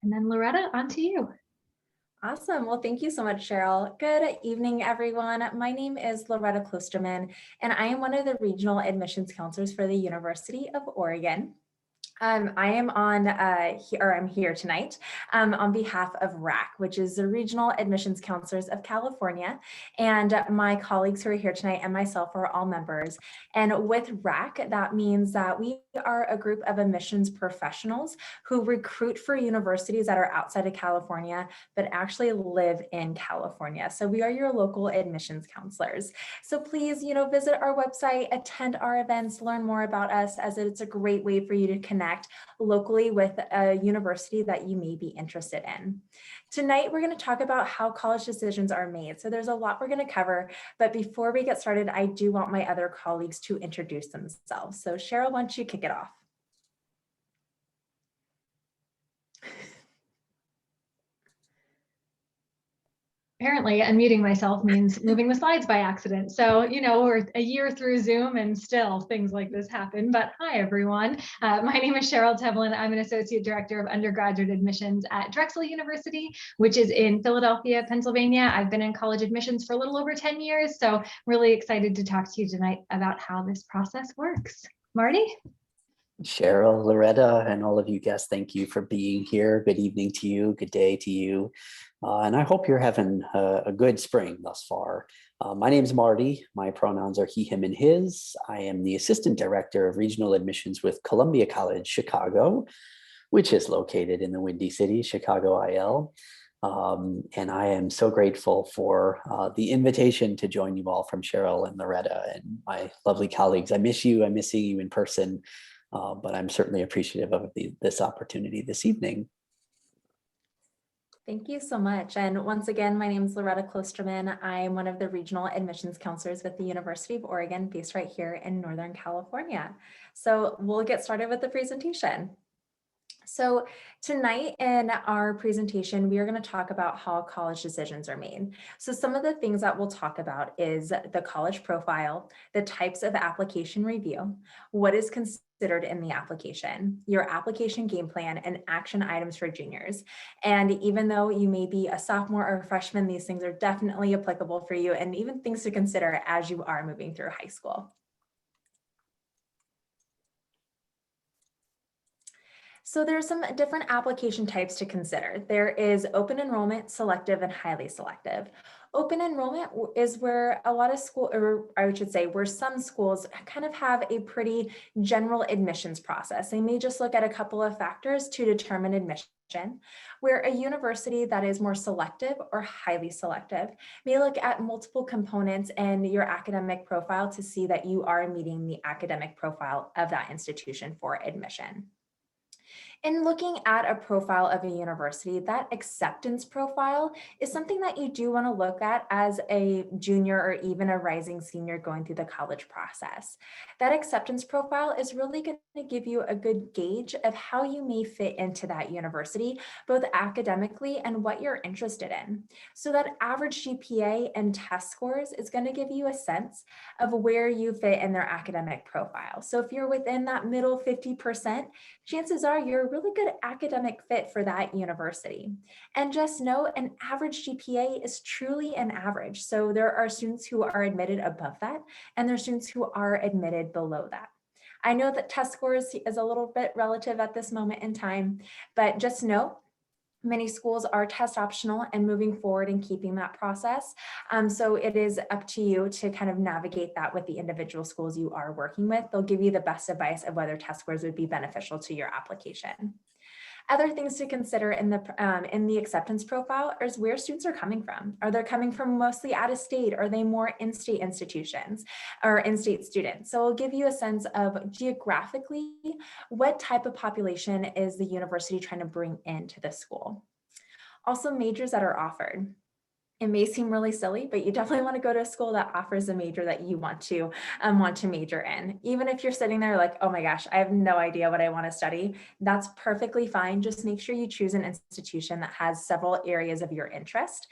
And then Loretta, on to you. Awesome. Well, thank you so much, Cheryl. Good evening, everyone. My name is Loretta Klosterman, and I am one of the regional admissions counselors for the University of Oregon. I am I'm here tonight on behalf of RACC, which is the Regional Admissions Counselors of California. And my colleagues who are here tonight and myself are all members. And with RACC, that means that we are a group of admissions professionals who recruit for universities that are outside of California, but actually live in California. So we are your local admissions counselors. So please, visit our website, attend our events, learn more about us, as it's a great way for you to connect locally with a university that you may be interested in. Tonight, we're going to talk about how college decisions are made. So there's a lot we're going to cover, but before we get started, I do want my other colleagues to introduce themselves. So Cheryl, why don't you kick it off? Apparently, unmuting myself means moving the slides by accident. So, we're a year through Zoom and still things like this happen. But hi, everyone. My name is Cheryl Tevlin. I'm an Associate Director of Undergraduate Admissions at Drexel University, which is in Philadelphia, Pennsylvania. I've been in college admissions for a little over 10 years. So really excited to talk to you tonight about how this process works. Marty? Cheryl, Loretta, and all of you guests, thank you for being here. Good evening to you. Good day to you. And I hope you're having a good spring thus far. My name is Marty. My pronouns are he, him, and his. I am the Assistant Director of Regional Admissions with Columbia College, Chicago, which is located in the Windy City, Chicago IL. And I am so grateful for the invitation to join you all from Cheryl and Loretta and my lovely colleagues. I miss you. I miss seeing you in person. But I'm certainly appreciative of this opportunity this evening. Thank you so much. And once again, my name is Loretta Klosterman. I'm one of the regional admissions counselors with the University of Oregon, based right here in Northern California. So we'll get started with the presentation. So tonight in our presentation, we are going to talk about how college decisions are made. So some of the things that we'll talk about is the college profile, the types of application review, what is considered in the application, your application game plan, and action items for juniors. And even though you may be a sophomore or a freshman, these things are definitely applicable for you and even things to consider as you are moving through high school. So there's some different application types to consider. There is open enrollment, selective, and highly selective. Open enrollment is where a lot of schools, or I should say, where some schools kind of have a pretty general admissions process. They may just look at a couple of factors to determine admission, where a university that is more selective or highly selective may look at multiple components in your academic profile to see that you are meeting the academic profile of that institution for admission. In looking at a profile of a university, that acceptance profile is something that you do want to look at as a junior or even a rising senior going through the college process. That acceptance profile is really going to give you a good gauge of how you may fit into that university, both academically and what you're interested in. So that average GPA and test scores is going to give you a sense of where you fit in their academic profile. So if you're within that middle 50%, chances are you're a really good academic fit for that university. And just know an average GPA is truly an average. So there are students who are admitted above that, and there are students who are admitted below that. I know that test scores is a little bit relative at this moment in time, but just know many schools are test optional and moving forward and keeping that process. So it is up to you to kind of navigate that with the individual schools you are working with. They'll give you the best advice of whether test scores would be beneficial to your application. Other things to consider in the acceptance profile is where students are coming from. Are they coming from mostly out of state? Are they more in-state institutions or in-state students? So it'll give you a sense of geographically what type of population is the university trying to bring into the school. Also, majors that are offered. It may seem really silly, but you definitely want to go to a school that offers a major that you want to major in. Even if you're sitting there like, oh my gosh, I have no idea what I want to study, that's perfectly fine. Just make sure you choose an institution that has several areas of your interest.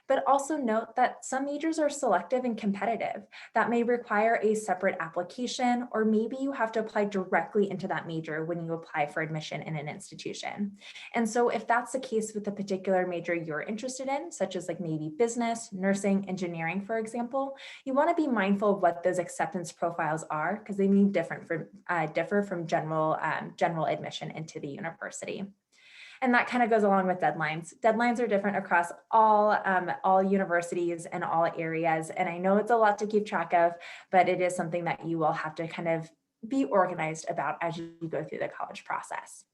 but also note that some majors are selective and competitive. That may require a separate application, or maybe you have to apply directly into that major when you apply for admission in an institution. And so if that's the case with a particular major you're interested in, such as like maybe business, nursing, engineering, for example, you want to be mindful of what those acceptance profiles are, because they may differ from general admission into the university. And that kind of goes along with deadlines. Deadlines are different across all universities and all areas. And I know it's a lot to keep track of, but it is something that you will have to kind of be organized about as you go through the college process.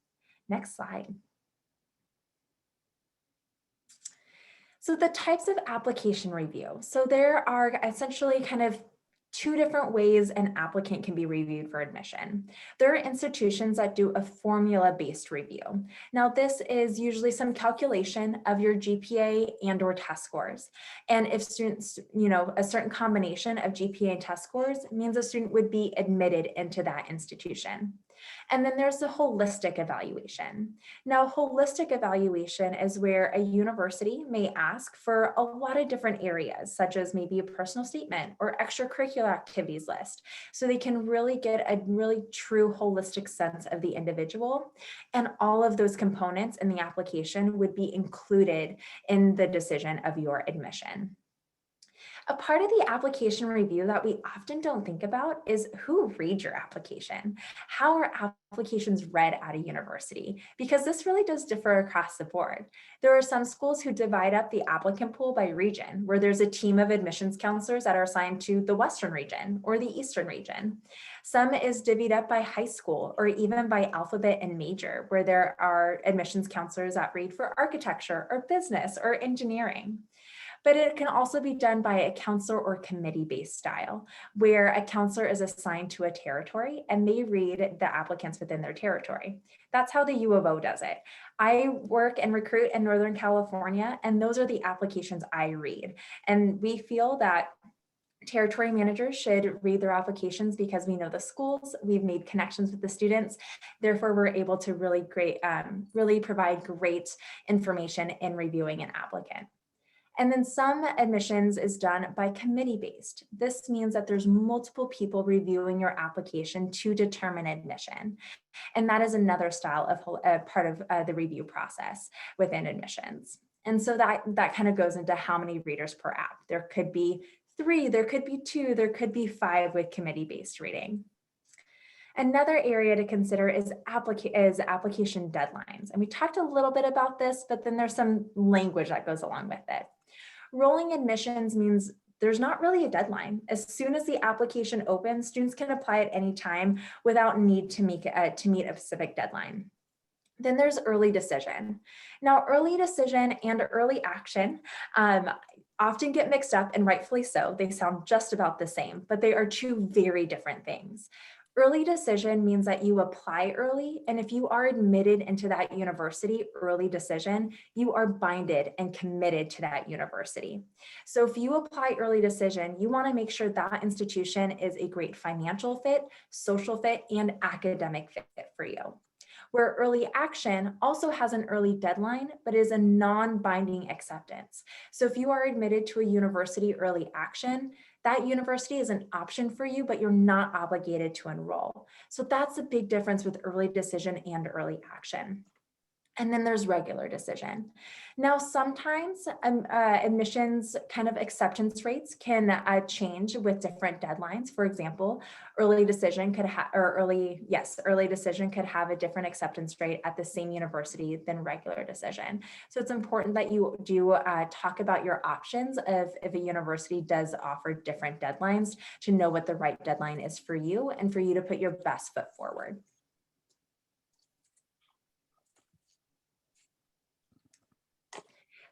Next slide. So the types of application review. So there are essentially kind of two different ways an applicant can be reviewed for admission. There are institutions that do a formula-based review. Now, this is usually some calculation of your GPA and/or test scores. And if students, a certain combination of GPA and test scores means a student would be admitted into that institution. And then there's the holistic evaluation. Now, holistic evaluation is where a university may ask for a lot of different areas, such as maybe a personal statement or extracurricular activities list, so they can really get a really true holistic sense of the individual. And all of those components in the application would be included in the decision of your admission. A part of the application review that we often don't think about is who reads your application. How are applications read at a university? Because this really does differ across the board. There are some schools who divide up the applicant pool by region, where there's a team of admissions counselors that are assigned to the Western region or the Eastern region. Some is divvied up by high school or even by alphabet and major, where there are admissions counselors that read for architecture or business or engineering. But it can also be done by a counselor or committee-based style, where a counselor is assigned to a territory and they read the applicants within their territory. That's how the U of O does it. I work and recruit in Northern California, and those are the applications I read. And we feel that territory managers should read their applications because we know the schools, we've made connections with the students. Therefore, we're able to really provide great information in reviewing an applicant. And then some admissions is done by committee-based. This means that there's multiple people reviewing your application to determine admission. And that is another style of part of the review process within admissions. And so that kind of goes into how many readers per app. There could be 3, there could be 2, there could be 5 with committee-based reading. Another area to consider is application deadlines. And we talked a little bit about this, but then there's some language that goes along with it. Rolling admissions means there's not really a deadline. As soon as the application opens, students can apply at any time without need to meet a specific deadline. Then there's early decision. Now, early decision and early action often get mixed up, and rightfully so. They sound just about the same, but they are two very different things. Early decision means that you apply early, and if you are admitted into that university, early decision, you are binded and committed to that university. So if you apply early decision, you want to make sure that institution is a great financial fit, social fit, and academic fit for you. Where early action also has an early deadline, but is a non-binding acceptance. So if you are admitted to a university early action, that university is an option for you, but you're not obligated to enroll. So that's a big difference with early decision and early action. And then there's regular decision. Now, sometimes admissions kind of acceptance rates can change with different deadlines. For example, early decision could have a different acceptance rate at the same university than regular decision. So it's important that you do talk about your options if a university does offer different deadlines, to know what the right deadline is for you and for you to put your best foot forward.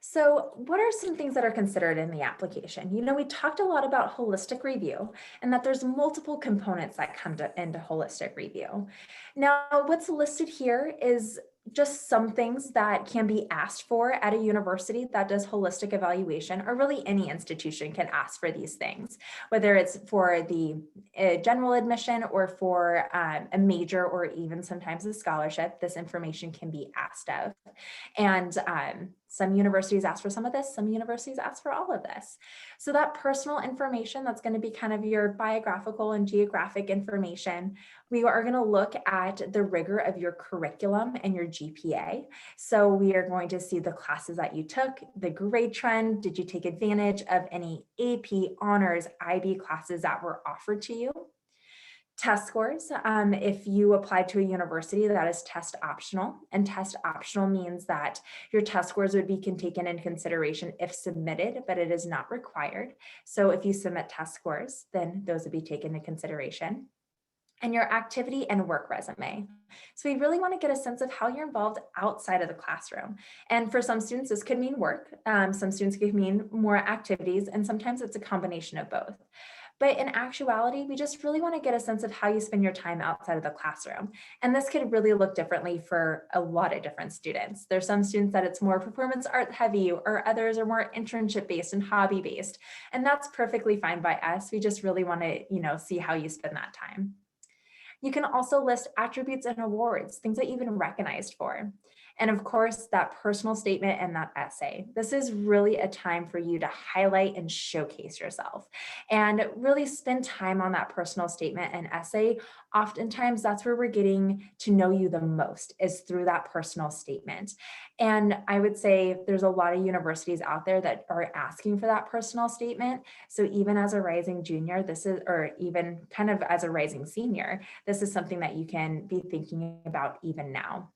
So what are some things that are considered in the application? We talked a lot about holistic review and that there's multiple components that come into holistic review. Now, what's listed here is just some things that can be asked for at a university that does holistic evaluation, or really any institution can ask for these things, whether it's for the general admission or for a major or even sometimes a scholarship. This information can be asked of. And some universities ask for some of this, some universities ask for all of this. So that personal information, that's going to be kind of your biographical and geographic information. We are going to look at the rigor of your curriculum and your GPA. So we are going to see the classes that you took, the grade trend. Did you take advantage of any AP, honors, IB classes that were offered to you? Test scores. If you applied to a university that is test optional, and test optional means that your test scores would be taken into consideration if submitted, but it is not required. So if you submit test scores, then those would be taken into consideration. And your activity and work resume. So we really want to get a sense of how you're involved outside of the classroom. And for some students, this could mean work. Some students could mean more activities, and sometimes it's a combination of both. But in actuality, we just really want to get a sense of how you spend your time outside of the classroom. And this could really look differently for a lot of different students. There's some students that it's more performance art heavy, or others are more internship based and hobby based. And that's perfectly fine by us. We just really want to, see how you spend that time. You can also list attributes and awards, things that you've been recognized for. And of course, that personal statement and that essay. This is really a time for you to highlight and showcase yourself and really spend time on that personal statement and essay. Oftentimes, that's where we're getting to know you the most, is through that personal statement. And I would say there's a lot of universities out there that are asking for that personal statement. So even as a rising junior, or even kind of as a rising senior, this is something that you can be thinking about even now.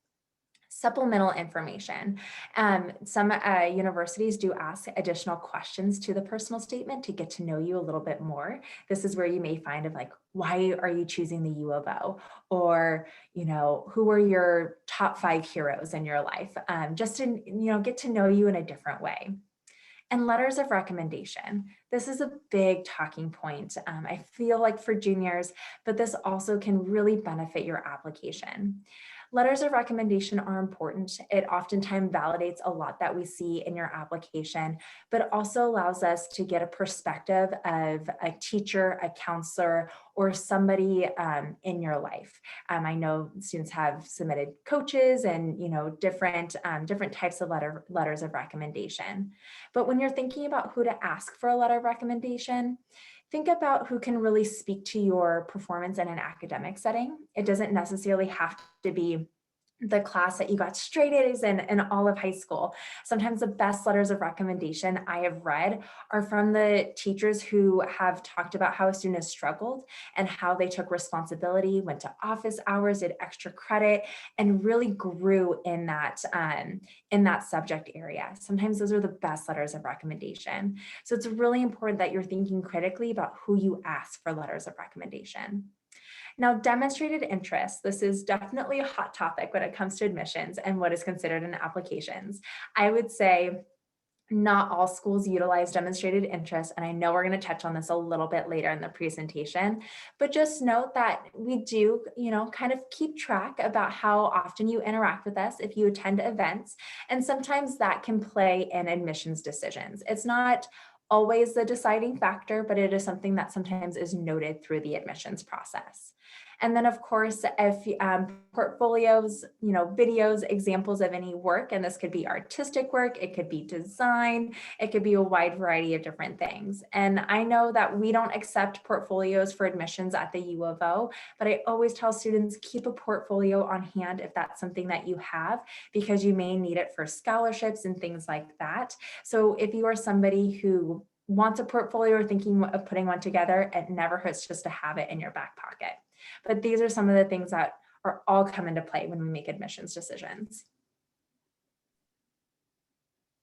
Supplemental information. Some universities do ask additional questions to the personal statement to get to know you a little bit more. This is where you may find of like, why are you choosing the U of O? Or, who are your top 5 heroes in your life? Just to, get to know you in a different way. And letters of recommendation. This is a big talking point, I feel like, for juniors, but this also can really benefit your application. Letters of recommendation are important. It oftentimes validates a lot that we see in your application, but also allows us to get a perspective of a teacher, a counselor, or somebody in your life. I know students have submitted coaches and different types of letters of recommendation. But when you're thinking about who to ask for a letter of recommendation, think about who can really speak to your performance in an academic setting. It doesn't necessarily have to be the class that you got straight A's in all of high school. Sometimes the best letters of recommendation I have read are from the teachers who have talked about how a student has struggled and how they took responsibility, went to office hours, did extra credit, and really grew in that subject area. Sometimes those are the best letters of recommendation. So it's really important that you're thinking critically about who you ask for letters of recommendation. Now, demonstrated interest. This is definitely a hot topic when it comes to admissions and what is considered in applications. I would say not all schools utilize demonstrated interest, and I know we're going to touch on this a little bit later in the presentation, but just note that we do, kind of keep track about how often you interact with us if you attend events, and sometimes that can play in admissions decisions. It's not always the deciding factor, but it is something that sometimes is noted through the admissions process. And then, of course, if portfolios, videos, examples of any work, and this could be artistic work, it could be design, it could be a wide variety of different things. And I know that we don't accept portfolios for admissions at the U of O, but I always tell students, keep a portfolio on hand if that's something that you have, because you may need it for scholarships and things like that. So if you are somebody who wants a portfolio or thinking of putting one together, it never hurts just to have it in your back pocket. But these are some of the things that are all come into play when we make admissions decisions.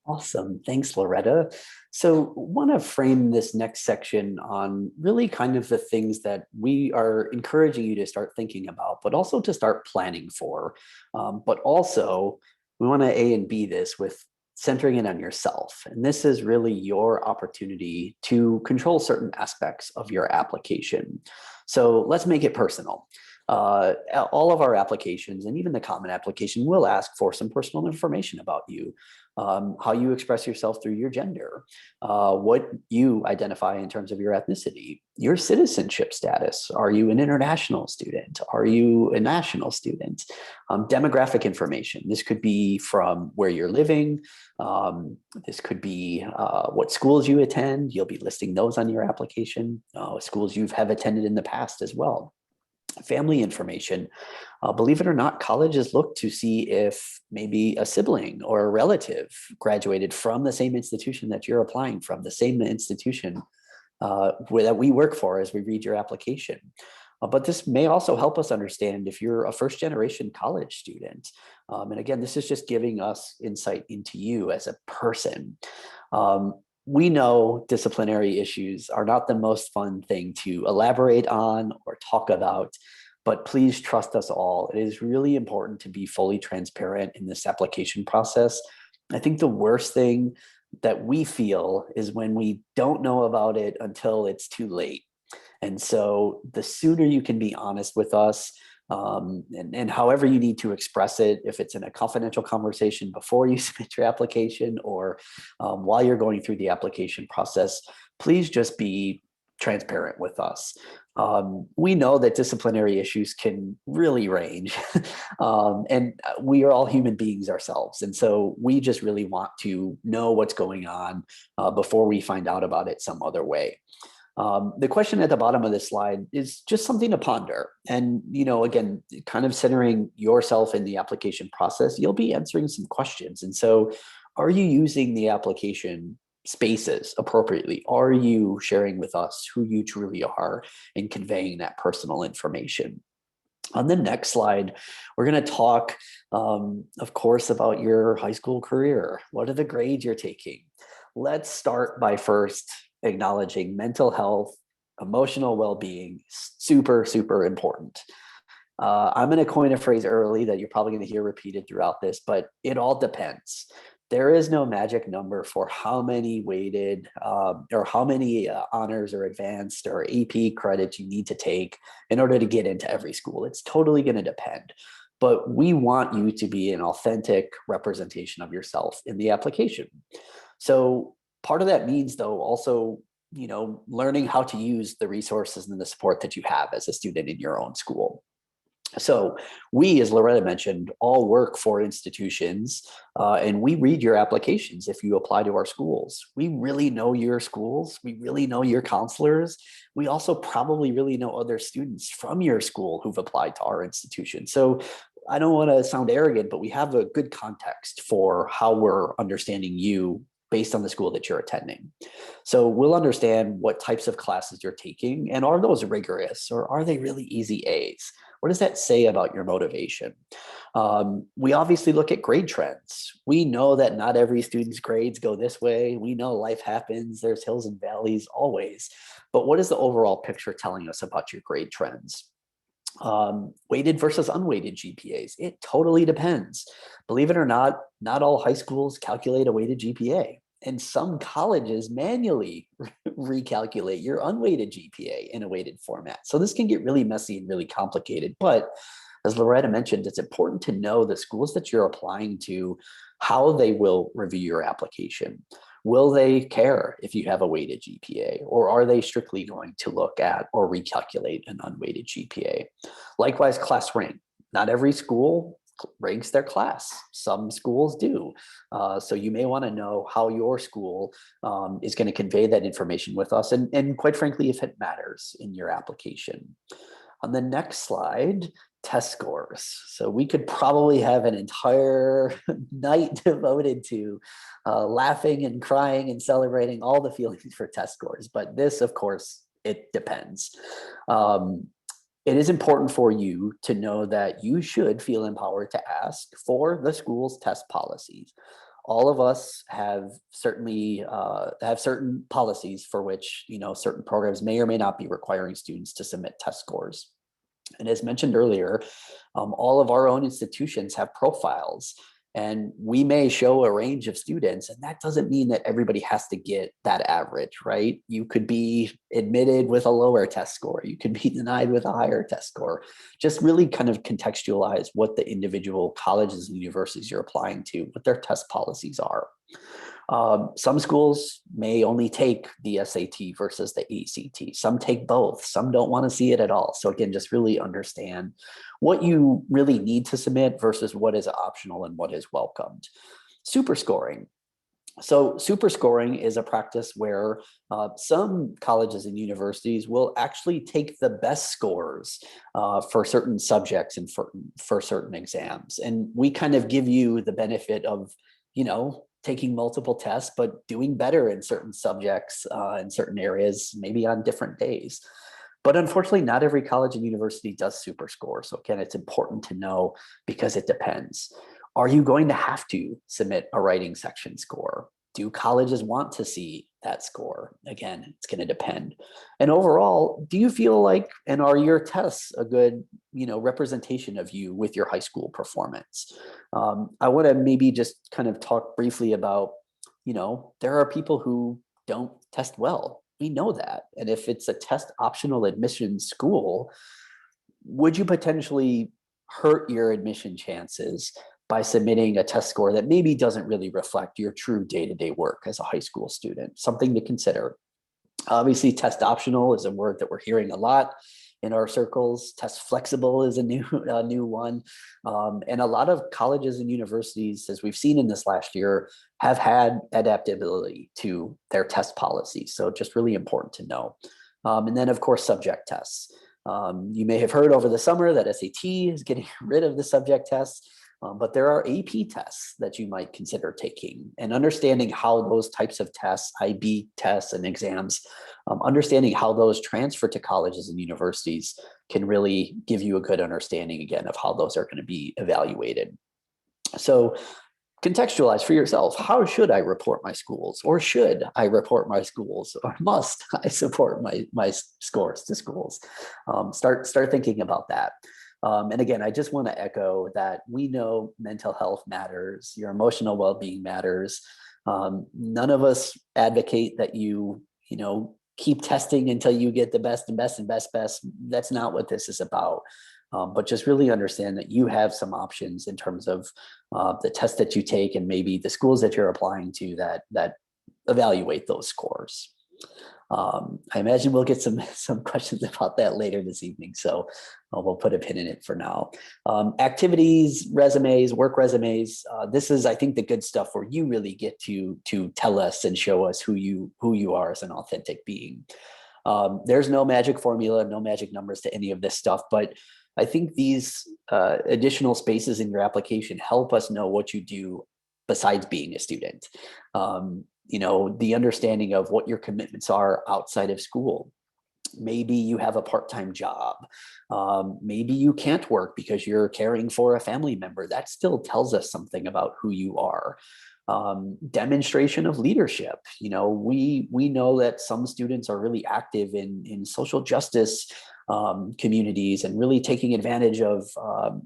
Awesome. Thanks, Loretta. So want to frame this next section on really kind of the things that we are encouraging you to start thinking about, but also to start planning for. But also we want to A and B this with centering it on yourself. And this is really your opportunity to control certain aspects of your application. So let's make it personal. All of our applications and even the common application will ask for some personal information about you, how you express yourself through your gender, what you identify in terms of your ethnicity, your citizenship status. Are you an international student? Are you a national student? Demographic information. This could be from where you're living. This could be what schools you attend. You'll be listing those on your application, schools you have attended in the past as well. Family information. Believe it or not, colleges look to see if maybe a sibling or a relative graduated from the same institution that you're applying from, the same institution that we work for as we read your application. But this may also help us understand if you're a first generation college student. And again, this is just giving us insight into you as a person. We know disciplinary issues are not the most fun thing to elaborate on or talk about, but please trust us all. It is really important to be fully transparent in this application process. I think the worst thing that we feel is when we don't know about it until it's too late. And so the sooner you can be honest with us, and however you need to express it, if it's in a confidential conversation before you submit your application or while you're going through the application process, please just be transparent with us. We know that disciplinary issues can really range, and we are all human beings ourselves. And so we just really want to know what's going on before we find out about it some other way. The question at the bottom of this slide is just something to ponder. And, again, kind of centering yourself in the application process, you'll be answering some questions. And so are you using the application spaces appropriately? Are you sharing with us who you truly are and conveying that personal information? On the next slide, we're going to talk, of course, about your high school career. What are the grades you're taking? Let's start by first acknowledging mental health, emotional well-being, super, super important. I'm going to coin a phrase early that you're probably going to hear repeated throughout this, but it all depends. There is no magic number for how many weighted or how many honors or advanced or AP credits you need to take in order to get into every school. It's totally going to depend. But we want you to be an authentic representation of yourself in the application. So part of that means, though, also, learning how to use the resources and the support that you have as a student in your own school. So we, as Loretta mentioned, all work for institutions, and we read your applications if you apply to our schools. We really know your schools. We really know your counselors. We also probably really know other students from your school who've applied to our institution. So I don't want to sound arrogant, but we have a good context for how we're understanding you based on the school that you're attending. So we'll understand what types of classes you're taking, and are those rigorous or are they really easy A's? What does that say about your motivation? We obviously look at grade trends. We know that not every student's grades go this way. We know life happens. There's hills and valleys always. But what is the overall picture telling us about your grade trends? Weighted versus unweighted GPAs. It totally depends. Believe it or not all high schools calculate a weighted GPA. And some colleges manually recalculate your unweighted GPA in a weighted format. So this can get really messy and really complicated. But as Loretta mentioned, it's important to know the schools that you're applying to, how they will review your application. Will they care if you have a weighted GPA, or are they strictly going to look at or recalculate an unweighted GPA? Likewise, class rank. Not every school ranks their class. Some schools do. So you may want to know how your school is going to convey that information with us, and quite frankly, if it matters in your application. On the next slide, test scores. So we could probably have an entire night devoted to laughing and crying and celebrating all the feelings for test scores. But this, of course, it depends. It is important for you to know that you should feel empowered to ask for the school's test policies. All of us have certainly have certain policies for which, certain programs may or may not be requiring students to submit test scores. And as mentioned earlier, all of our own institutions have profiles. And we may show a range of students, and that doesn't mean that everybody has to get that average, right? You could be admitted with a lower test score. You could be denied with a higher test score. Just really kind of contextualize what the individual colleges and universities you're applying to, what their test policies are. Some schools may only take the SAT versus the ACT. Some take both. Some don't want to see it at all. So again, just really understand what you really need to submit versus what is optional and what is welcomed. Super scoring. So super scoring is a practice where some colleges and universities will actually take the best scores for certain subjects and for certain exams. And we kind of give you the benefit of, taking multiple tests, but doing better in certain subjects in certain areas, maybe on different days. But unfortunately, not every college and university does super score. So again, it's important to know because it depends. Are you going to have to submit a writing section score? Do colleges want to see that score? Again, it's going to depend. And overall, do you feel like, and are your tests a good, representation of you with your high school performance? I want to maybe just kind of talk briefly about, there are people who don't test well. We know that. And if it's a test optional admission school, would you potentially hurt your admission chances by submitting a test score that maybe doesn't really reflect your true day-to-day work as a high school student? Something to consider. Obviously, test optional is a word that we're hearing a lot in our circles. Test flexible is a new one. And a lot of colleges and universities, as we've seen in this last year, have had adaptability to their test policies. So just really important to know. And then, of course, subject tests. You may have heard over the summer that SAT is getting rid of the subject tests. But there are AP tests that you might consider taking, and understanding how those types of tests, IB tests and exams, understanding how those transfer to colleges and universities can really give you a good understanding again of how those are going to be evaluated. So contextualize for yourself. How should I report my schools? Or should I report my schools? Or must I support my scores to schools? Start thinking about that. And again, I just want to echo that we know mental health matters, your emotional well-being matters. None of us advocate that you keep testing until you get the best and best and best. That's not what this is about. But just really understand that you have some options in terms of the tests that you take and maybe the schools that you're applying to that evaluate those scores. I imagine we'll get some questions about that later this evening, so we'll put a pin in it for now. Activities, resumes, work resumes. This is, I think, the good stuff where you really get to tell us and show us who you are as an authentic being. There's no magic formula, no magic numbers to any of this stuff, but I think these additional spaces in your application help us know what you do besides being a student. The understanding of what your commitments are outside of school. Maybe you have a part-time job. Maybe you can't work because you're caring for a family member. That still tells us something about who you are. Demonstration of leadership. We know that some students are really active in social justice communities and really taking advantage of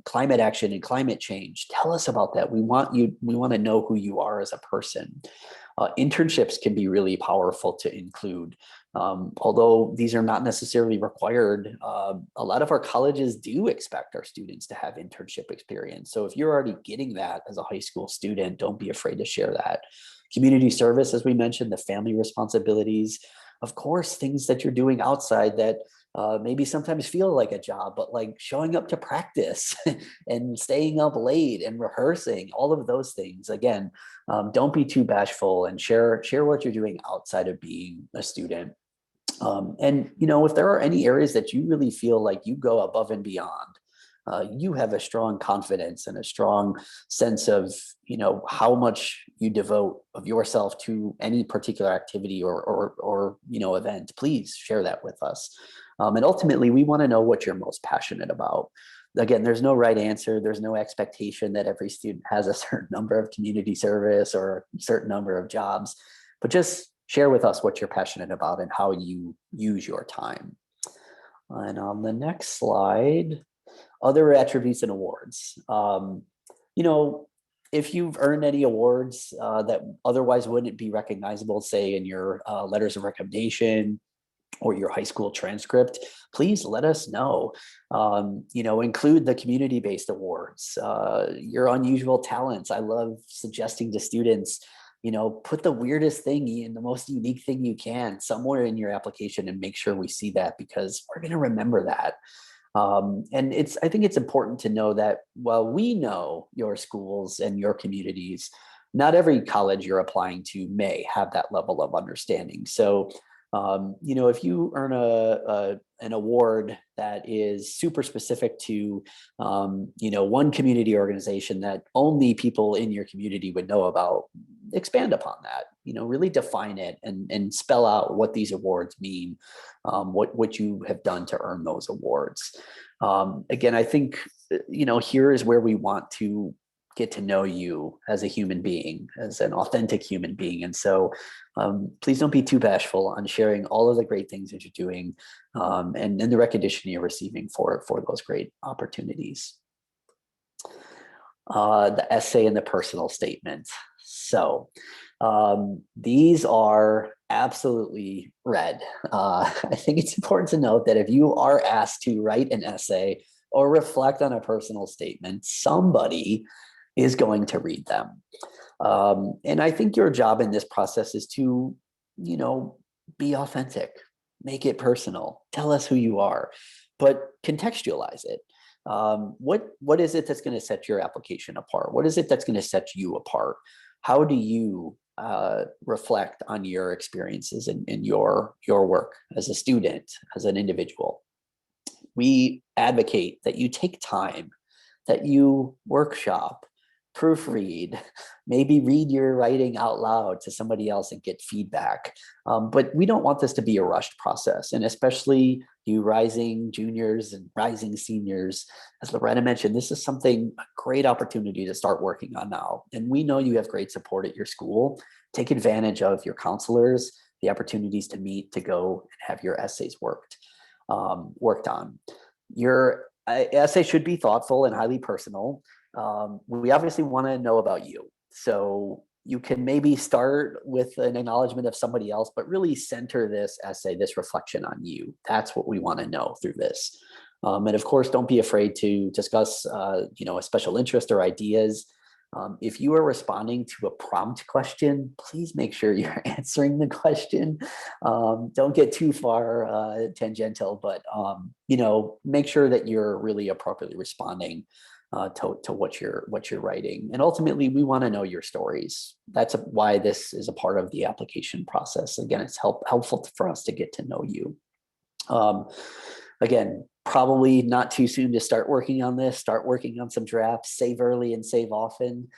climate action and climate change. Tell us about that. We want to know who you are as a person. Internships can be really powerful to include. Although these are not necessarily required, a lot of our colleges do expect our students to have internship experience. So if you're already getting that as a high school student, don't be afraid to share that. Community service, as we mentioned, the family responsibilities, of course, things that you're doing outside that maybe sometimes feel like a job, but like showing up to practice and staying up late and rehearsing, all of those things. Again, don't be too bashful and share what you're doing outside of being a student. And if there are any areas that you really feel like you go above and beyond, you have a strong confidence and a strong sense of how much you devote of yourself to any particular activity or event, please share that with us. And ultimately, we want to know what you're most passionate about. Again, there's no right answer. There's no expectation that every student has a certain number of community service or a certain number of jobs, but just share with us what you're passionate about and how you use your time. And on the next slide, other attributes and awards. if you've earned any awards that otherwise wouldn't be recognizable, say in your letters of recommendation or your high school transcript, please let us know. Include the community-based awards, your unusual talents. I love suggesting to students, put the weirdest thing and the most unique thing you can somewhere in your application and make sure we see that, because we're going to remember that. And I think it's important to know that while we know your schools and your communities, not every college you're applying to may have that level of understanding. So, if you earn an award that is super specific to, one community organization that only people in your community would know about, expand upon that, really define it and spell out what these awards mean, what you have done to earn those awards. Again, I think, here is where we want to get to know you as a human being, as an authentic human being. And so please don't be too bashful on sharing all of the great things that you're doing, and the recognition you're receiving for those great opportunities. The essay and the personal statement. So these are absolutely read. I think it's important to note that if you are asked to write an essay or reflect on a personal statement, somebody is going to read them. And I think your job in this process is to, be authentic, make it personal, tell us who you are, but contextualize it. What is it that's going to set your application apart? What is it that's going to set you apart? How do you reflect on your experiences and your work as a student, as an individual? We advocate that you take time, that you workshop, proofread, maybe read your writing out loud to somebody else and get feedback. But we don't want this to be a rushed process. And especially you rising juniors and rising seniors, as Loretta mentioned, this is a great opportunity to start working on now. And we know you have great support at your school. Take advantage of your counselors, the opportunities to meet, to go and have your essays worked on. Your essay should be thoughtful and highly personal. We obviously want to know about you. So you can maybe start with an acknowledgement of somebody else, but really center this essay, this reflection on you. That's what we want to know through this. And of course, don't be afraid to discuss, a special interest or ideas. If you are responding to a prompt question, please make sure you're answering the question. Don't get too far tangential, but make sure that you're really appropriately responding to what you're writing. And ultimately, we want to know your stories. That's why this is a part of the application process. Again, it's helpful for us to get to know you. Again, probably not too soon to start working on this. Start working on some drafts. Save early and save often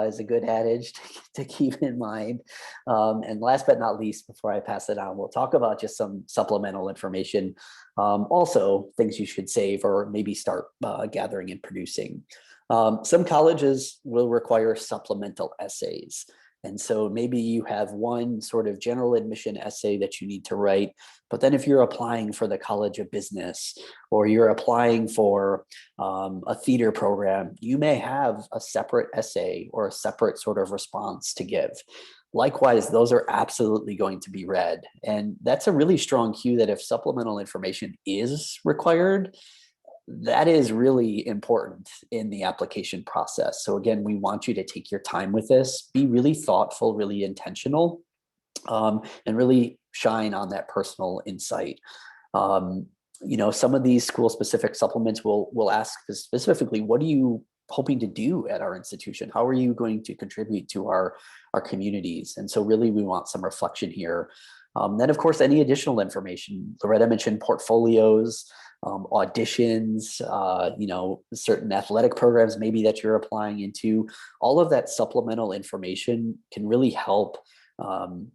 is a good adage to keep in mind. And last but not least, before I pass it on, we'll talk about just some supplemental information. Also, things you should save or maybe start gathering and producing. Some colleges will require supplemental essays. And so maybe you have one sort of general admission essay that you need to write, but then if you're applying for the College of Business or you're applying for a theater program, you may have a separate essay or a separate sort of response to give. Likewise, those are absolutely going to be read. And that's a really strong cue that if supplemental information is required, that is really important in the application process. So again, we want you to take your time with this, be really thoughtful, really intentional, and really shine on that personal insight. Some of these school-specific supplements will ask specifically, what are you hoping to do at our institution? How are you going to contribute to our communities? And so really, we want some reflection here. Then, of course, any additional information. Loretta mentioned portfolios, auditions, certain athletic programs maybe that you're applying into. All of that supplemental information can really help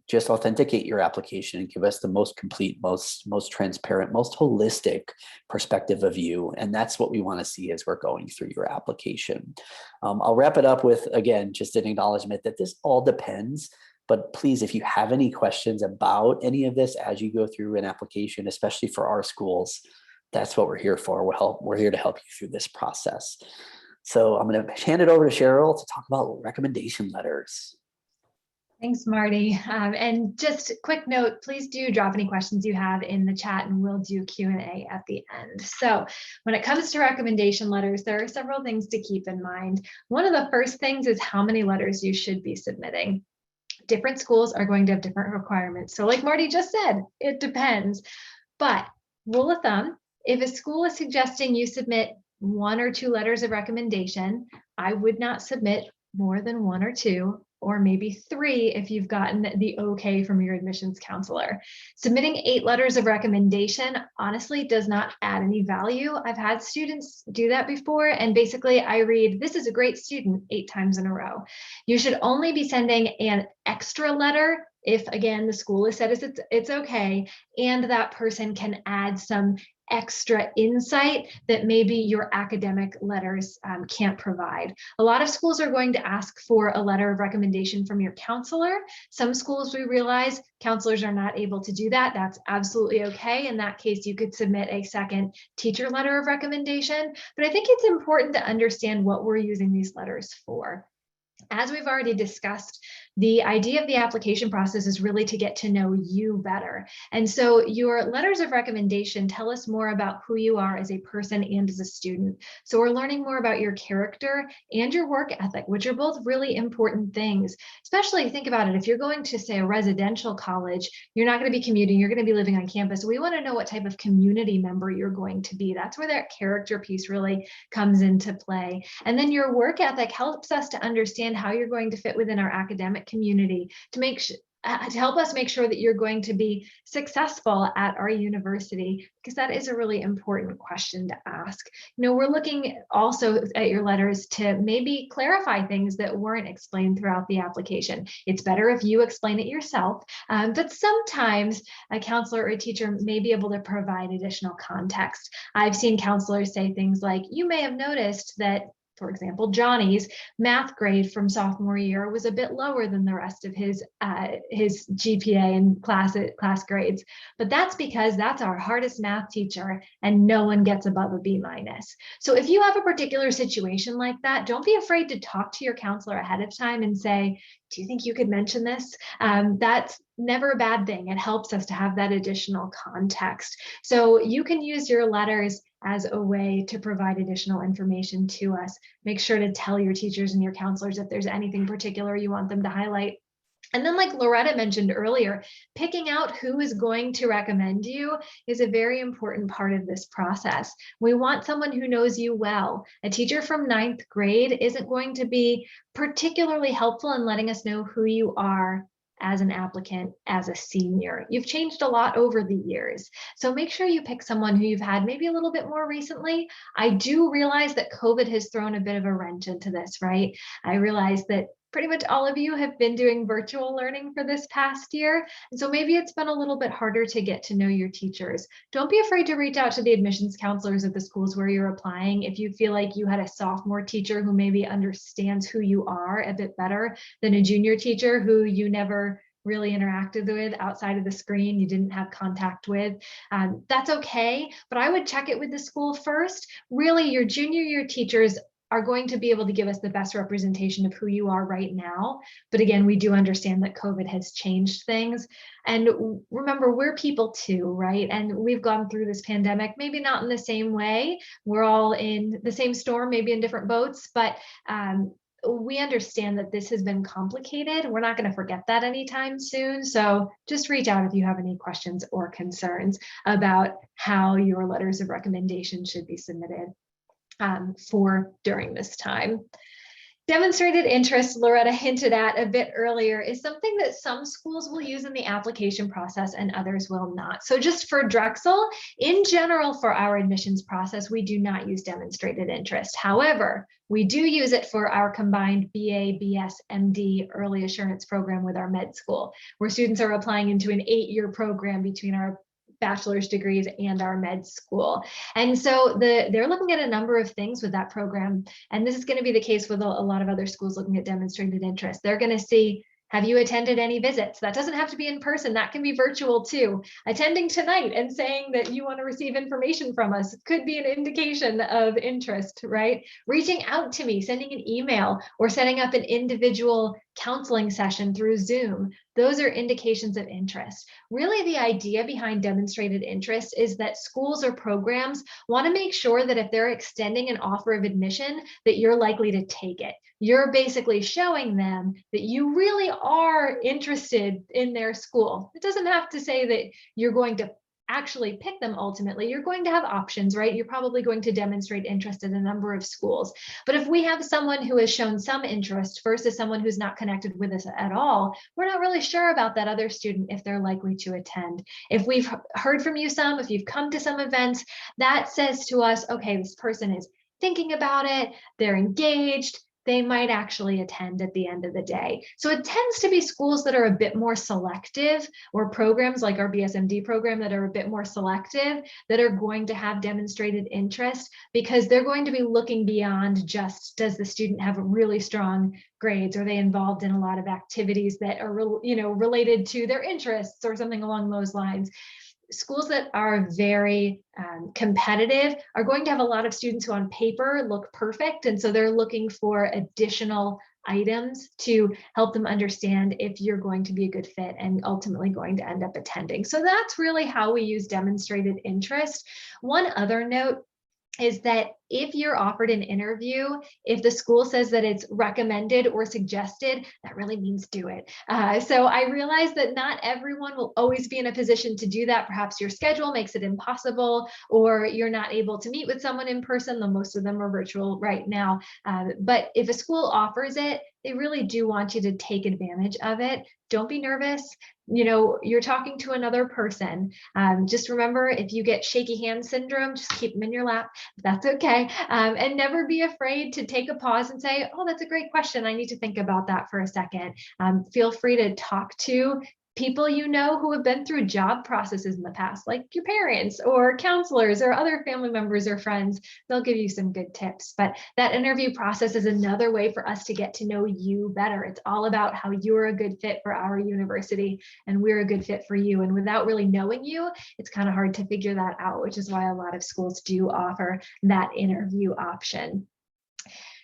just authenticate your application and give us the most complete, most transparent, most holistic perspective of you. And that's what we want to see as we're going through your application. I'll wrap it up with, again, just an acknowledgement that this all depends. But please, if you have any questions about any of this as you go through an application, especially for our schools, that's what we're here for. We're here to help you through this process. So I'm going to hand it over to Cheryl to talk about recommendation letters. Thanks, Marty. And just a quick note, please do drop any questions you have in the chat and we'll do Q&A at the end. So when it comes to recommendation letters, there are several things to keep in mind. One of the first things is how many letters you should be submitting. Different schools are going to have different requirements. So like Marty just said, it depends. But rule of thumb, if a school is suggesting you submit 1 or 2 letters of recommendation, I would not submit more than 1 or 2, or maybe 3 if you've gotten the okay from your admissions counselor. Submitting 8 letters of recommendation honestly does not add any value. I've had students do that before, and basically I read, "This is a great student," 8 times in a row. You should only be sending an extra letter if, again, the school has said it's okay, and that person can add some extra insight that maybe your academic letters can't provide. A lot of schools are going to ask for a letter of recommendation from your counselor. Some schools, we realize, counselors are not able to do that. That's absolutely okay. In that case, you could submit a second teacher letter of recommendation. But I think it's important to understand what we're using these letters for. As we've already discussed, the idea of the application process is really to get to know you better. And so your letters of recommendation tell us more about who you are as a person and as a student. So we're learning more about your character and your work ethic, which are both really important things. Especially think about it, if you're going to, say, a residential college, you're not going to be commuting, you're going to be living on campus. We want to know what type of community member you're going to be. That's where that character piece really comes into play. And then your work ethic helps us to understand how you're going to fit within our academic community to help us make sure that you're going to be successful at our university, because that is a really important question to ask. We're looking also at your letters to maybe clarify things that weren't explained throughout the application. It's better if you explain it yourself, but sometimes a counselor or a teacher may be able to provide additional context. I've seen counselors say things like, "You may have noticed that, for example, Johnny's math grade from sophomore year was a bit lower than the rest of his GPA and class grades. But that's because that's our hardest math teacher and no one gets above a B-." So if you have a particular situation like that, don't be afraid to talk to your counselor ahead of time and say, "Do you think you could mention this?" That's never a bad thing. It helps us to have that additional context. So you can use your letters as a way to provide additional information to us. Make sure to tell your teachers and your counselors if there's anything particular you want them to highlight. And then, like Loretta mentioned earlier, picking out who is going to recommend you is a very important part of this process. We want someone who knows you well. A teacher from 9th grade isn't going to be particularly helpful in letting us know who you are as an applicant, as a senior. You've changed a lot over the years. So make sure you pick someone who you've had maybe a little bit more recently. I do realize that COVID has thrown a bit of a wrench into this, right? I realize that pretty much all of you have been doing virtual learning for this past year. And so maybe it's been a little bit harder to get to know your teachers. Don't be afraid to reach out to the admissions counselors at the schools where you're applying. If you feel like you had a sophomore teacher who maybe understands who you are a bit better than a junior teacher who you never really interacted with outside of the screen, you didn't have contact with, that's okay. But I would check it with the school first. Really, your junior year teachers are going to be able to give us the best representation of who you are right now. But again, we do understand that COVID has changed things. And remember, we're people too, right? And we've gone through this pandemic, maybe not in the same way. We're all in the same storm, maybe in different boats, but we understand that this has been complicated. We're not going to forget that anytime soon. So just reach out if you have any questions or concerns about how your letters of recommendation should be submitted for during this time. Demonstrated interest, Loretta hinted at a bit earlier, is something that some schools will use in the application process and others will not. So just for Drexel, in general for our admissions process, we do not use demonstrated interest. However, we do use it for our combined BA, BS, MD early assurance program with our med school, where students are applying into an 8-year program between our bachelor's degrees and our med school. And so they're looking at a number of things with that program. And this is going to be the case with a lot of other schools looking at demonstrated interest. They're going to see, Have you attended any visits? That doesn't have to be in person. That can be virtual too. Attending tonight and saying that you want to receive information from us could be an indication of interest, right? Reaching out to me, sending an email, or setting up an individual counseling session through Zoom. Those are indications of interest. Really, the idea behind demonstrated interest is that schools or programs want to make sure that if they're extending an offer of admission, that you're likely to take it. You're basically showing them that you really are interested in their school. It doesn't have to say that you're going to actually pick them ultimately. You're going to have options, right? You're probably going to demonstrate interest in a number of schools. But if we have someone who has shown some interest versus someone who's not connected with us at all, we're not really sure about that other student if they're likely to attend. If we've heard from you some, if you've come to some events, that says to us, okay, this person is thinking about it, they're engaged, they might actually attend at the end of the day. So it tends to be schools that are a bit more selective, or programs like our BSMD program that are a bit more selective, that are going to have demonstrated interest, because they're going to be looking beyond just, does the student have really strong grades? Are they involved in a lot of activities that are related to their interests or something along those lines? Schools that are very competitive are going to have a lot of students who on paper look perfect. And so they're looking for additional items to help them understand if you're going to be a good fit and ultimately going to end up attending. So that's really how we use demonstrated interest. One other note is that if you're offered an interview, if the school says that it's recommended or suggested, that really means do it. So I realize that not everyone will always be in a position to do that. Perhaps your schedule makes it impossible, or you're not able to meet with someone in person, though most of them are virtual right now. But if a school offers it, they really do want you to take advantage of it. Don't be nervous. You're talking to another person. Just remember, if you get shaky hand syndrome, just keep them in your lap. That's okay. And never be afraid to take a pause and say, oh, that's a great question. I need to think about that for a second. Feel free to talk to people who have been through job processes in the past, like your parents or counselors or other family members or friends. They'll give you some good tips. But that interview process is another way for us to get to know you better. It's all about how you're a good fit for our university and we're a good fit for you. And without really knowing you, it's kind of hard to figure that out, which is why a lot of schools do offer that interview option.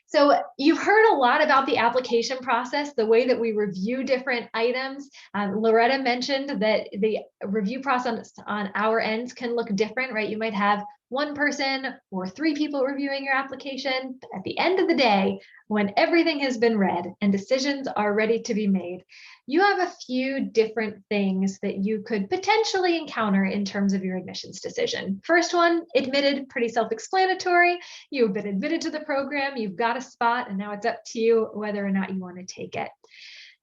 So you've heard a lot about the application process, the way that we review different items. Loretta mentioned that the review process on our ends can look different, right? You might have one person or 3 people reviewing your application. But at the end of the day, when everything has been read and decisions are ready to be made, you have a few different things that you could potentially encounter in terms of your admissions decision. First one, admitted, pretty self-explanatory. You've been admitted to the program, you've got a spot, and now it's up to you whether or not you want to take it.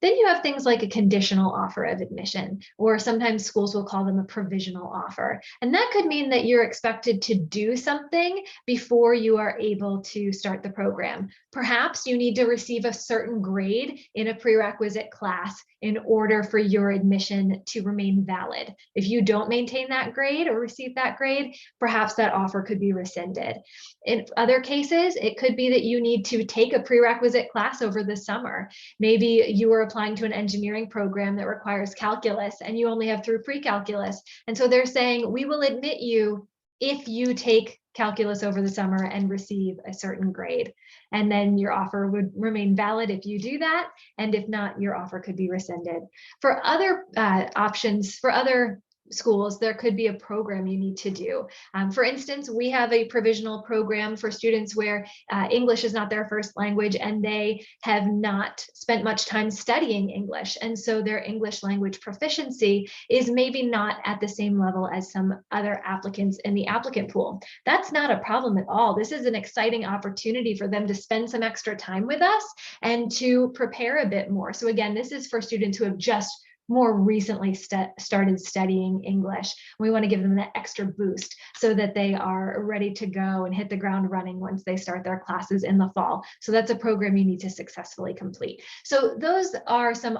Then you have things like a conditional offer of admission, or sometimes schools will call them a provisional offer. And that could mean that you're expected to do something before you are able to start the program. Perhaps you need to receive a certain grade in a prerequisite class in order for your admission to remain valid. If you don't maintain that grade or receive that grade, perhaps that offer could be rescinded. In other cases, it could be that you need to take a prerequisite class over the summer. Maybe you are applying to an engineering program that requires calculus and you only have through pre-calculus. And so they're saying, we will admit you if you take calculus over the summer and receive a certain grade. And then your offer would remain valid if you do that. And if not, your offer could be rescinded. For other options, for other schools, there could be a program you need to do. For instance, we have a provisional program for students where English is not their first language and they have not spent much time studying English. And so their English language proficiency is maybe not at the same level as some other applicants in the applicant pool. That's not a problem at all. This is an exciting opportunity for them to spend some extra time with us and to prepare a bit more. So again, this is for students who have just more recently started studying English. We want to give them that extra boost so that they are ready to go and hit the ground running once they start their classes in the fall. So that's a program you need to successfully complete. So those are some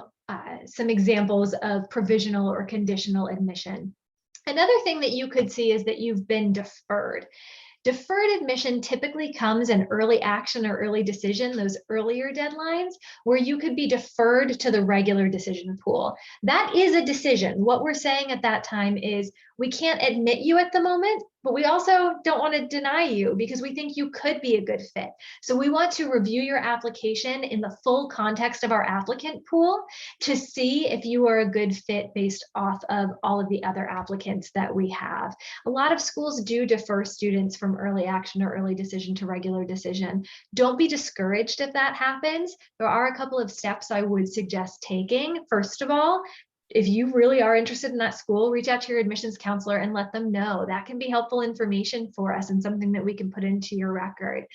examples of provisional or conditional admission. Another thing that you could see is that you've been deferred. Deferred admission typically comes in early action or early decision, those earlier deadlines, where you could be deferred to the regular decision pool. That is a decision. What we're saying at that time is we can't admit you at the moment, but we also don't want to deny you because we think you could be a good fit. So we want to review your application in the full context of our applicant pool to see if you are a good fit based off of all of the other applicants that we have. A lot of schools do defer students from early action or early decision to regular decision. Don't be discouraged if that happens. There are a couple of steps I would suggest taking. First of all, if you really are interested in that school, reach out to your admissions counselor and let them know. That can be helpful information for us and something that we can put into your record.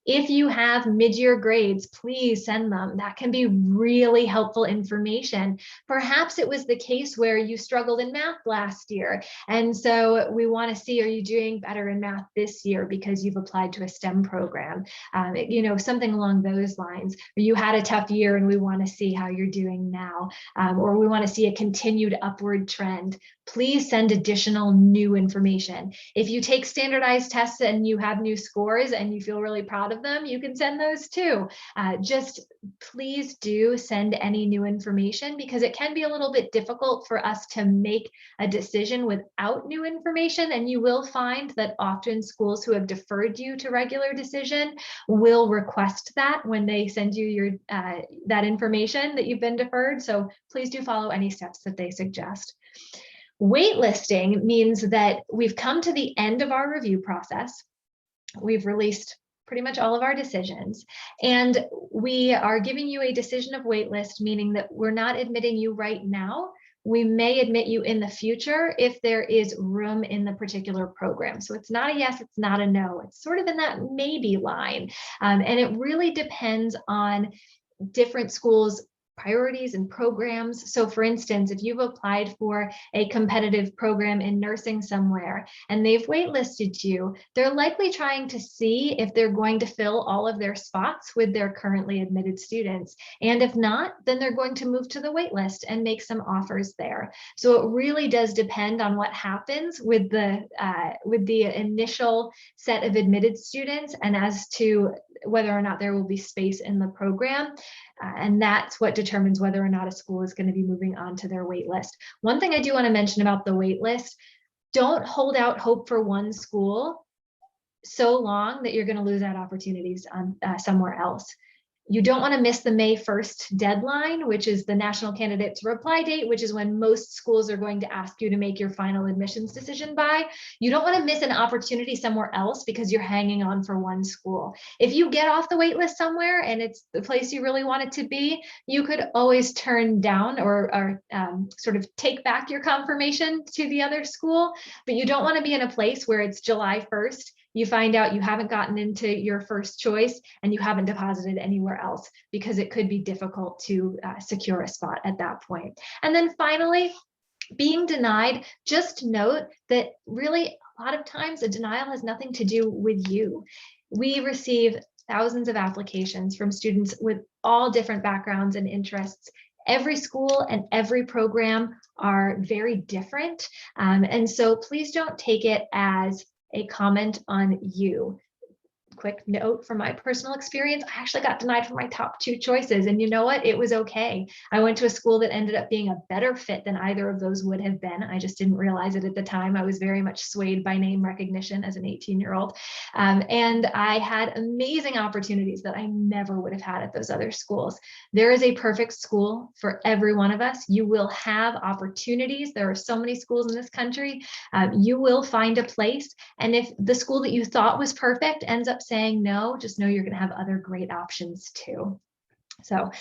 If you have mid-year grades, please send them. That can be really helpful information. Perhaps it was the case where you struggled in math last year. And so we want to see, are you doing better in math this year because you've applied to a STEM program? Something along those lines. Or you had a tough year and we want to see how you're doing now. Or we want to see a continued upward trend. Please send additional new information. If you take standardized tests and you have new scores and you feel really proud of them, you can send those too. Just please do send any new information because it can be a little bit difficult for us to make a decision without new information. And you will find that often schools who have deferred you to regular decision will request that when they send you your that information that you've been deferred. So please do follow any steps that they suggest. Waitlisting means that we've come to the end of our review process. We've released pretty much all of our decisions, and we are giving you a decision of waitlist, meaning that we're not admitting you right now. We may admit you in the future if there is room in the particular program. So it's not a yes, it's not a no. It's sort of in that maybe line. And it really depends on different schools' priorities and programs. So for instance, if you've applied for a competitive program in nursing somewhere and they've waitlisted you, they're likely trying to see if they're going to fill all of their spots with their currently admitted students. And if not, then they're going to move to the waitlist and make some offers there. So it really does depend on what happens with the initial set of admitted students and as to whether or not there will be space in the program. And that's what determines whether or not a school is going to be moving on to their wait list. One thing I do want to mention about the wait list, don't hold out hope for one school so long that you're going to lose out opportunities on somewhere else. You don't want to miss the May 1st deadline, which is the national candidates reply date, which is when most schools are going to ask you to make your final admissions decision by. You don't want to miss an opportunity somewhere else because you're hanging on for one school. If you get off the wait list somewhere and it's the place you really want it to be, you could always turn down or sort of take back your confirmation to the other school, but you don't want to be in a place where it's July 1st. You find out you haven't gotten into your first choice and you haven't deposited anywhere else because it could be difficult to secure a spot at that point. And then finally, being denied, just note that really a lot of times a denial has nothing to do with you. We receive thousands of applications from students with all different backgrounds and interests. Every school and every program are very different. And so please don't take it as a comment on you. Quick note from my personal experience, I actually got denied for my top 2 choices. And you know what? It was okay. I went to a school that ended up being a better fit than either of those would have been. I just didn't realize it at the time. I was very much swayed by name recognition as an 18-year-old. And I had amazing opportunities that I never would have had at those other schools. There is a perfect school for every one of us. You will have opportunities. There are so many schools in this country. You will find a place. And if the school that you thought was perfect ends up saying no, just know you're going to have other great options too. So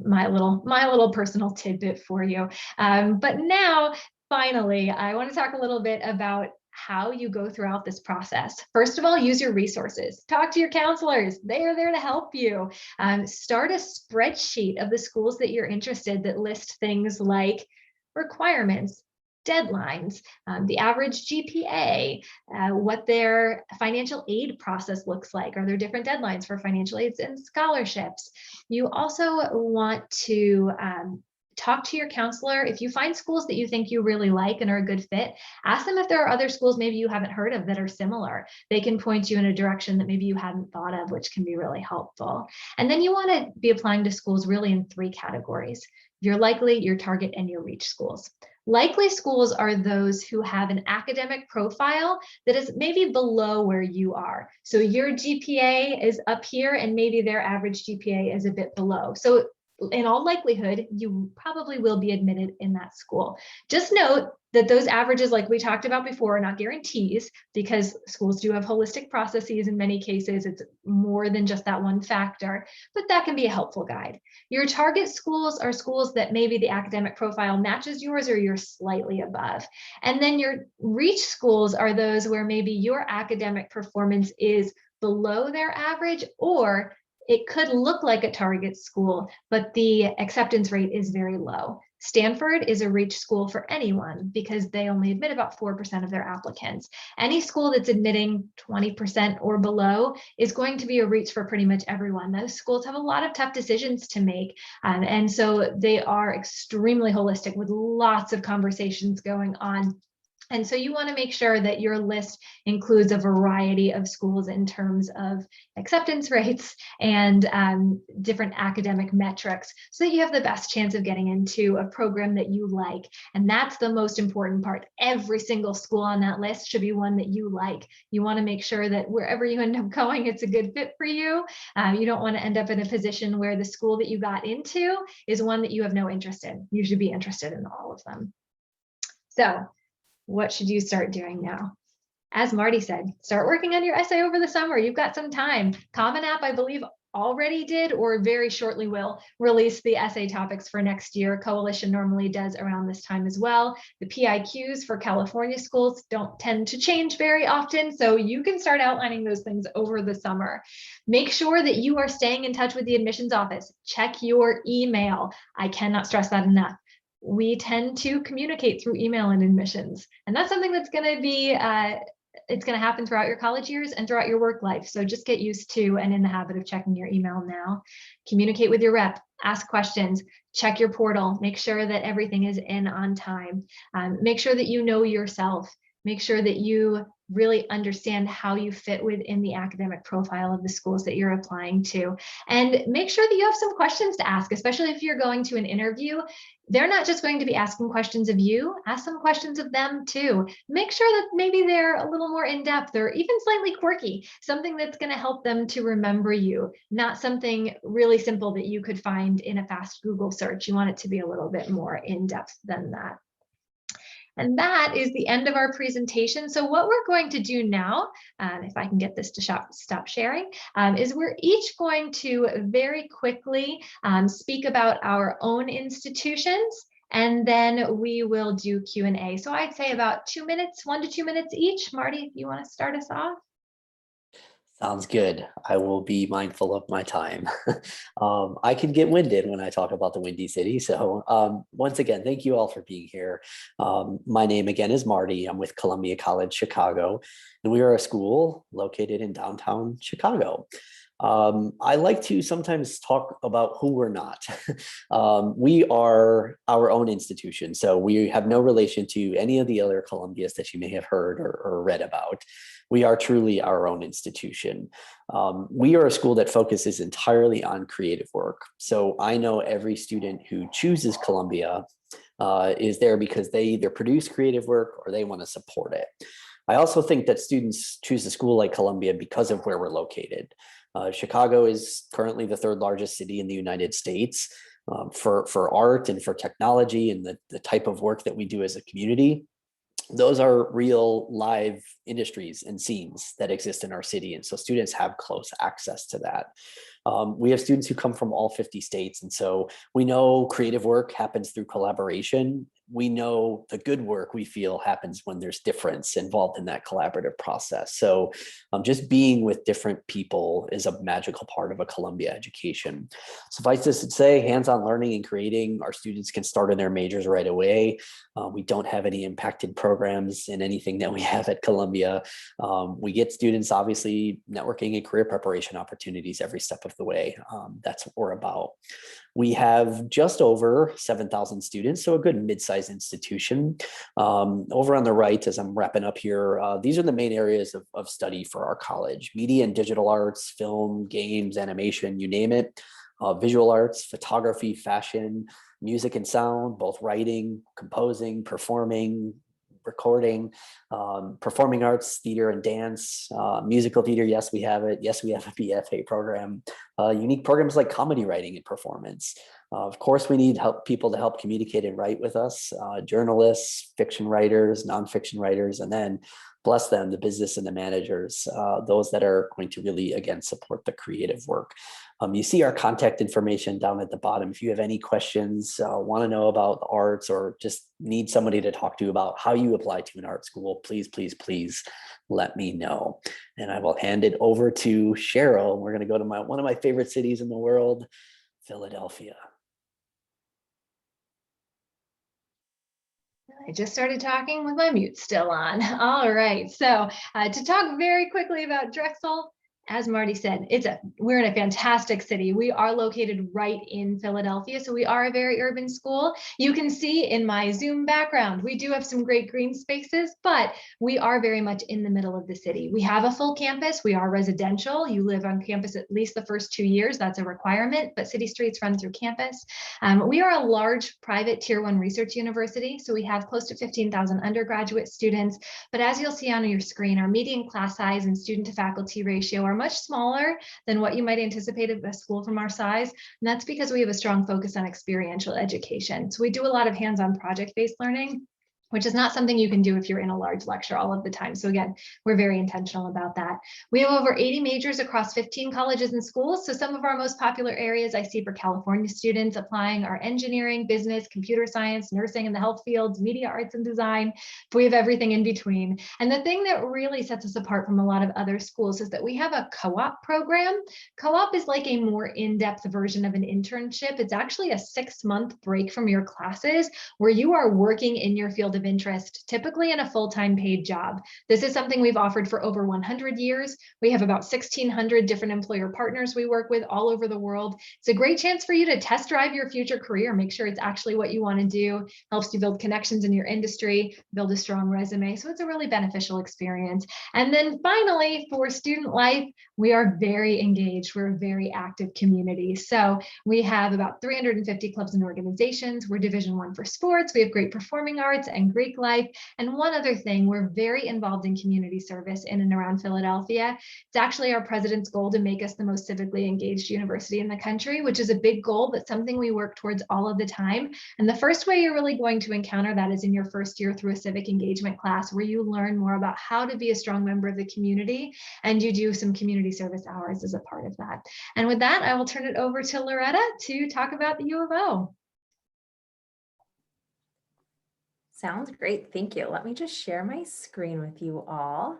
my little personal tidbit for you. But now, finally, I want to talk a little bit about how you go throughout this process. First of all, use your resources. Talk to your counselors. They are there to help you. Start a spreadsheet of the schools that you're interested that list things like requirements, deadlines, the average GPA, what their financial aid process looks like. Are there different deadlines for financial aids and scholarships? You also want to talk to your counselor. If you find schools that you think you really like and are a good fit, ask them if there are other schools maybe you haven't heard of that are similar. They can point you in a direction that maybe you hadn't thought of, which can be really helpful. And then you want to be applying to schools really in 3 categories: your likely, your target, and your reach schools. Likely schools are those who have an academic profile that is maybe below where you are. So your GPA is up here and maybe their average GPA is a bit below. So in all likelihood, you probably will be admitted in that school. Just note that those averages, like we talked about before, are not guarantees, because schools do have holistic processes. In many cases, it's more than just that one factor, but that can be a helpful guide. Your target schools are schools that maybe the academic profile matches yours or you're slightly above. And then your reach schools are those where maybe your academic performance is below their average, or it could look like a target school, but the acceptance rate is very low. Stanford is a reach school for anyone because they only admit about 4% of their applicants. Any school that's admitting 20% or below is going to be a reach for pretty much everyone. Those schools have a lot of tough decisions to make. And so they are extremely holistic with lots of conversations going on. And so you want to make sure that your list includes a variety of schools in terms of acceptance rates and different academic metrics, so that you have the best chance of getting into a program that you like. And that's the most important part. Every single school on that list should be one that you like. You want to make sure that wherever you end up going, it's a good fit for you. You don't want to end up in a position where the school that you got into is one that you have no interest in. You should be interested in all of them. So what should you start doing now? As Marty said, start working on your essay over the summer. You've got some time. Common App, I believe, already did or very shortly will release the essay topics for next year. Coalition normally does around this time as well. The PIQs for California schools don't tend to change very often, so you can start outlining those things over the summer. Make sure that you are staying in touch with the admissions office. Check your email. I cannot stress that enough. We tend to communicate through email and admissions. And that's something that's going to be, it's going to happen throughout your college years and throughout your work life. So just get used to and in the habit of checking your email now. Communicate with your rep, ask questions, check your portal, make sure that everything is in on time. Make sure that you know yourself. Make sure that you really understand how you fit within the academic profile of the schools that you're applying to. And make sure that you have some questions to ask, especially if you're going to an interview. They're not just going to be asking questions of you, ask some questions of them too. Make sure that maybe they're a little more in-depth or even slightly quirky, something that's going to help them to remember you, not something really simple that you could find in a fast Google search. You want it to be a little bit more in-depth than that. And that is the end of our presentation. So what we're going to do now, if I can get this to stop sharing, is we're each going to very quickly speak about our own institutions, and then we will do Q&A. So I'd say about 2 minutes, 1 to 2 minutes each. Marty, if you want to start us off. Sounds good. I will be mindful of my time. I can get winded when I talk about the Windy City. So once again, thank you all for being here. My name again is Marty. I'm with Columbia College Chicago, and we are a school located in downtown Chicago. I like to sometimes talk about who we're not. We are our own institution, so we have no relation to any of the other Columbias that you may have heard or read about. We are truly our own institution. We are a school that focuses entirely on creative work. So I know every student who chooses Columbia is there because they either produce creative work or they want to support it. I also think that students choose a school like Columbia because of where we're located. Chicago is currently the 3rd largest city in the United States for art and for technology and the type of work that we do as a community. Those are real live industries and scenes that exist in our city. And so students have close access to that. We have students who come from all 50 states. And so we know creative work happens through collaboration. We know the good work we feel happens when there's difference involved in that collaborative process. So just being with different people is a magical part of a Columbia education. Suffice this to say, hands-on learning and creating, our students can start in their majors right away. We don't have any impacted programs in anything that we have at Columbia. We get students obviously networking and career preparation opportunities every step of the way. That's what we're about. We have just over 7,000 students, so a good mid-sized institution. Over on the right, as I'm wrapping up here, these are the main areas of study for our college: media and digital arts, film, games, animation, you name it. Visual arts, photography, fashion, music and sound, both writing, composing, performing, recording, performing arts, theater and dance, musical theater. Yes, we have it. Yes, we have a BFA program. Unique programs like comedy writing and performance. Of course, we need people to help communicate and write with us, journalists, fiction writers, nonfiction writers, and then bless them, the business and the managers, those that are going to really, again, support the creative work. You see our contact information down at the bottom. If you have any questions, want to know about the arts, or just need somebody to talk to about how you apply to an art school, please, please, please let me know. And I will hand it over to Cheryl. We're going to go to one of my favorite cities in the world, Philadelphia. I just started talking with my mute still on. All right, so to talk very quickly about Drexel, as Marty said, we're in a fantastic city. We are located right in Philadelphia, so we are a very urban school. You can see in my Zoom background, we do have some great green spaces, but we are very much in the middle of the city. We have a full campus. We are residential. You live on campus at least the first 2 years. That's a requirement, but city streets run through campus. We are a large private tier 1 research university, so we have close to 15,000 undergraduate students. But as you'll see on your screen, our median class size and student to faculty ratio are much smaller than what you might anticipate of a school from our size. And that's because we have a strong focus on experiential education. So we do a lot of hands-on project-based learning, which is not something you can do if you're in a large lecture all of the time. So again, we're very intentional about that. We have over 80 majors across 15 colleges and schools. So some of our most popular areas I see for California students applying are engineering, business, computer science, nursing in the health fields, media arts and design. But we have everything in between. And the thing that really sets us apart from a lot of other schools is that we have a co-op program. Co-op is like a more in-depth version of an internship. It's actually a 6-month break from your classes where you are working in your field of interest, typically in a full-time paid job. This is something we've offered for over 100 years. We have about 1,600 different employer partners we work with all over the world. It's a great chance for you to test drive your future career, make sure it's actually what you want to do, helps you build connections in your industry, build a strong resume. So it's a really beneficial experience. And then finally, for student life, we are very engaged. We're a very active community. So we have about 350 clubs and organizations. We're Division I for sports. We have great performing arts and Greek life. And one other thing, we're very involved in community service in and around Philadelphia. It's actually our president's goal to make us the most civically engaged university in the country, which is a big goal, but something we work towards all of the time. And the first way you're really going to encounter that is in your first year through a civic engagement class, where you learn more about how to be a strong member of the community, and you do some community service hours as a part of that. And with that, I will turn it over to Loretta to talk about the U of O. Sounds great. Thank you. Let me just share my screen with you all.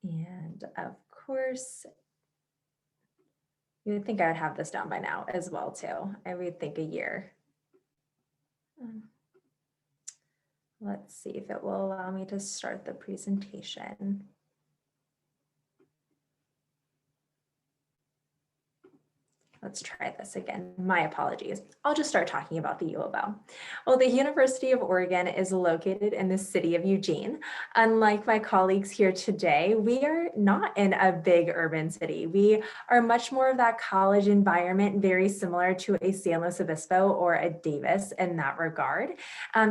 And of course, you would think I would have this down by now as well, too. I would think a year. Let's see if it will allow me to start the presentation. Let's try this again. My apologies. I'll just start talking about the U of O. Well, the University of Oregon is located in the city of Eugene. Unlike my colleagues here today, we are not in a big urban city. We are much more of that college environment, very similar to a San Luis Obispo or a Davis in that regard.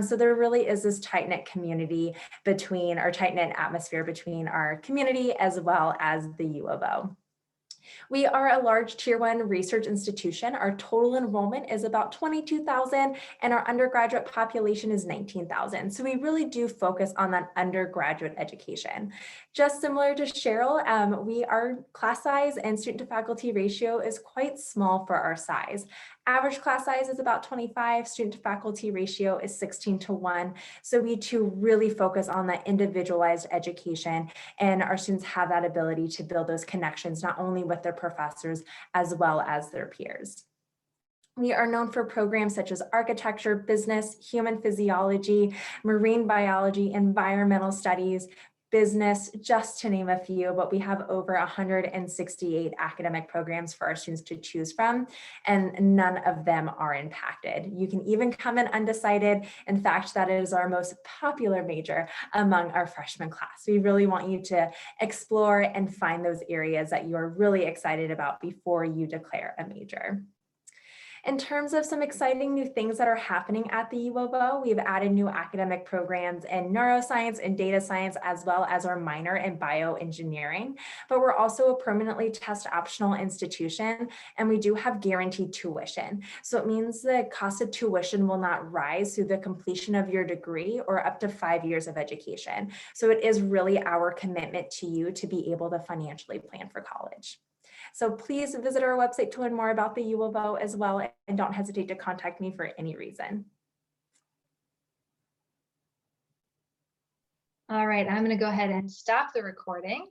So there really is this tight-knit community between, or tight-knit atmosphere between our community as well as the U of O. We are a large tier 1 research institution. Our total enrollment is about 22,000 and our undergraduate population is 19,000. So we really do focus on that undergraduate education. Just similar to Cheryl, our class size and student to faculty ratio is quite small for our size. Average class size is about 25, student to faculty ratio is 16:1. So we too really focus on that individualized education, and our students have that ability to build those connections, not only with their professors, as well as their peers. We are known for programs such as architecture, business, human physiology, marine biology, environmental studies, business, just to name a few, but we have over 168 academic programs for our students to choose from, and none of them are impacted. You can even come in undecided. In fact, that is our most popular major among our freshman class. We really want you to explore and find those areas that you're really excited about before you declare a major. In terms of some exciting new things that are happening at the UofO, we've added new academic programs in neuroscience and data science, as well as our minor in bioengineering. But we're also a permanently test optional institution, and we do have guaranteed tuition. So it means the cost of tuition will not rise through the completion of your degree or up to 5 years of education. So it is really our commitment to you to be able to financially plan for college. So please visit our website to learn more about the UofO as well, and don't hesitate to contact me for any reason. All right, I'm going to go ahead and stop the recording.